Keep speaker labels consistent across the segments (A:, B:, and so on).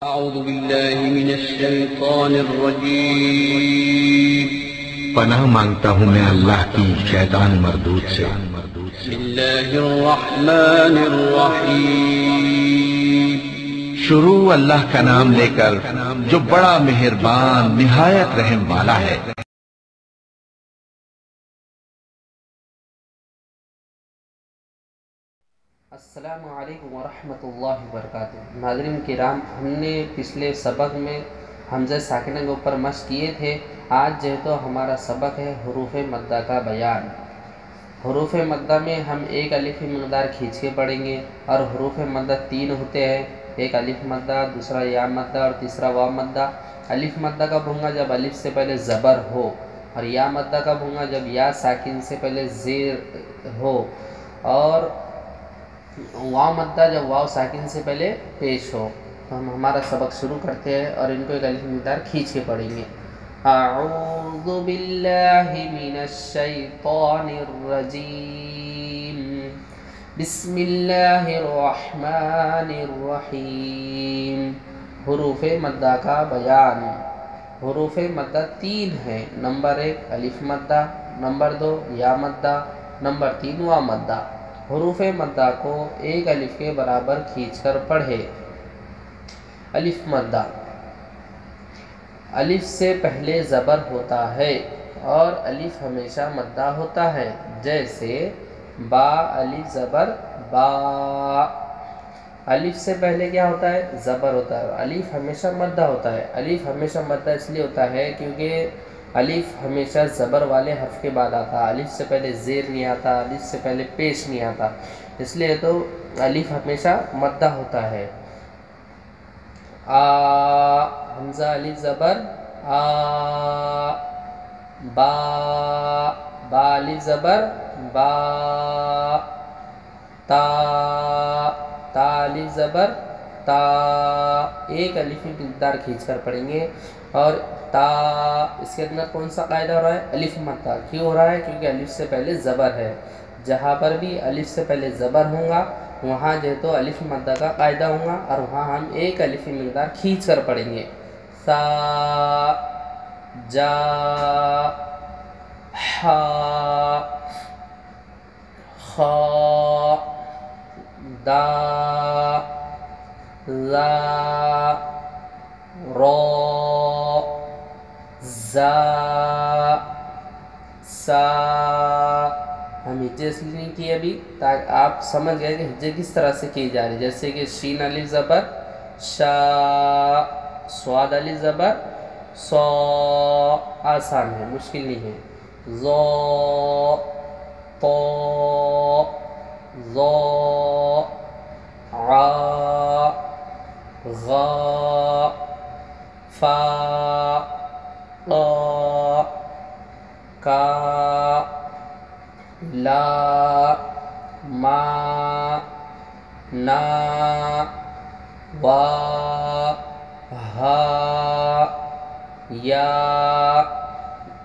A: اعوذ باللہ من الشیطان الرجیم
B: پناہ مانگتا ہوں میں اللہ کی شیطان مردود سے۔
A: بسم اللہ الرحمن الرحیم
B: شروع اللہ کا نام لے کر جو بڑا مہربان نہایت رحم والا ہے۔
C: السلام علیکم ورحمۃ اللہ وبرکاتہ۔ ناظرین کرام، ہم نے پچھلے سبق میں حمزہ ساکنہ کے اوپر مشق کیے تھے۔ آج جو ہے تو ہمارا سبق ہے حروف مدہ کا بیان۔ حروف مدہ میں ہم ایک الف مقدار کھینچ کے پڑھیں گے، اور حروف مدہ تین ہوتے ہیں، ایک الف مدہ، دوسرا یا مدہ اور تیسرا واو مدہ۔ الف مدہ کب ہوں گا؟ جب الف سے پہلے زبر ہو، اور یا مدہ کب ہوں گا؟ جب یا ساکن سے پہلے زیر ہو، اور واو مدہ جب واو ساکن سے پہلے پیش ہو۔ تو ہم ہمارا سبق شروع کرتے ہیں اور ان کو ایک الف مقدار کھینچ کے پڑھیں گے۔ اعوذ باللہ من الشیطان الرجیم، بسم اللہ الرحمن الرحیم۔ حروف مدہ کا بیان۔ حروف مدہ تین ہیں، نمبر 1 الف مدہ، نمبر 2 یا مدہ، نمبر 3 واو مدہ۔ حروف مدہ کو ایک الف کے برابر کھینچ کر پڑھے۔ الف مدہ، الف سے پہلے زبر ہوتا ہے اور الف ہمیشہ مدہ ہوتا ہے، جیسے با الف زبر با۔ الف سے پہلے کیا ہوتا ہے؟ زبر ہوتا ہے، الف ہمیشہ مدہ ہوتا ہے۔ الف ہمیشہ مدہ اس لیے ہوتا ہے کیونکہ الف ہمیشہ زبر والے حرف کے بعد آتا ہے، الف سے پہلے زیر نہیں آتا، الف سے پہلے پیش نہیں آتا، اس لیے تو الف ہمیشہ مدہ ہوتا ہے۔ آ حمزہ الف زبر آ، با با الف زبر با، تا تا الف زبر تا۔ ایک الف مقدار کھینچ کر پڑھیں گے، اور تا اس کے اندر کون سا قاعدہ ہو رہا ہے؟ الف مدہ۔ کیوں ہو رہا ہے؟ کیونکہ الف سے پہلے زبر ہے، جہاں پر بھی الف سے پہلے زبر ہوں گا وہاں جو ہے تو الف مدہ کا قاعدہ ہوں گا، اور وہاں ہم ایک الف مقدار کھینچ کر پڑھیں گے۔ سا جا حا خا دا لا را زا سا۔ ہم ہجے اس لیے نہیں کیے ابھی تاکہ آپ سمجھ گئے کہ ہجے کس طرح سے کی جا رہی ہے، جیسے کہ شین الف زبر شا، صاد الف زبر صا، آسان ہے، مشکل نہیں ہے۔ ظا طا ظا عا غا فا قا کا لا ما نا وا ہا یا۔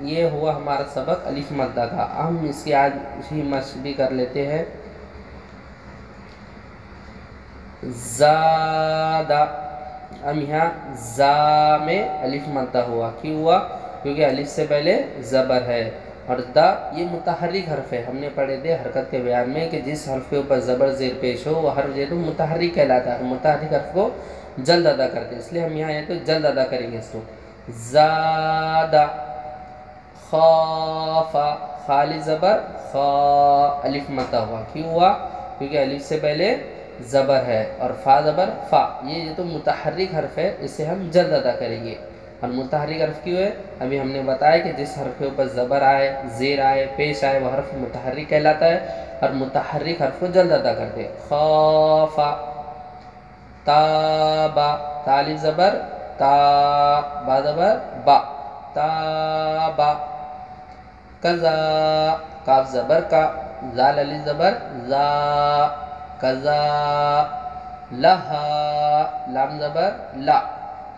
C: یہ ہوا ہمارا سبق الف مدہ کا۔ ہم اس کی آج ہی مشق بھی کر لیتے ہیں۔ زادہ، اب یہاں زا میں الف مدہ ہوا، کیوں ہوا؟ کیونکہ الف سے پہلے زبر ہے، اور دا یہ متحرک حرف ہے۔ ہم نے پڑھے تھے حرکت کے بیان میں کہ جس حرف کے اوپر زبر زیر پیش ہو وہ حرف جو ہے تو متحرک کہلاتا ہے، متحرک حرف کو جلد ادا کرتے ہیں، اس لیے ہم یہاں یہ تو جلد ادا کریں گے اس کو۔ زادہ خافا، خالی زبر خا، الف مدہ ہوا، کیوں ہوا؟ کیونکہ الف سے پہلے زبر ہے، اور فا زبر فا، یہ تو متحرک حرف ہے، اسے ہم جلد ادا کریں گے۔ اور متحرک حرف کیوں ہے؟ ابھی ہم نے بتایا کہ جس حرف کے اوپر زبر آئے، زیر آئے، پیش آئے، وہ حرف متحرک کہلاتا ہے، اور متحرک حرف کو جلد ادا کرتے ہیں۔ خافا تابا، تا الف زبر تا، با زبر با، تابا۔ کذا، کاف زبر کا، زال الف زبر زا، کذا۔ لہا، لام زبر لا،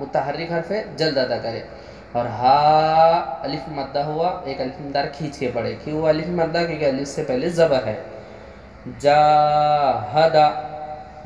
C: متحرک حرف ہے، جلد ادا کرے۔ اور ہا الف مدہ ہوا، ایک الف مقدار کھینچ کے پڑھے۔ کیوں ہوا الف مدہ؟ کیونکہ الف سے پہلے زبر ہے۔ جاہدہ،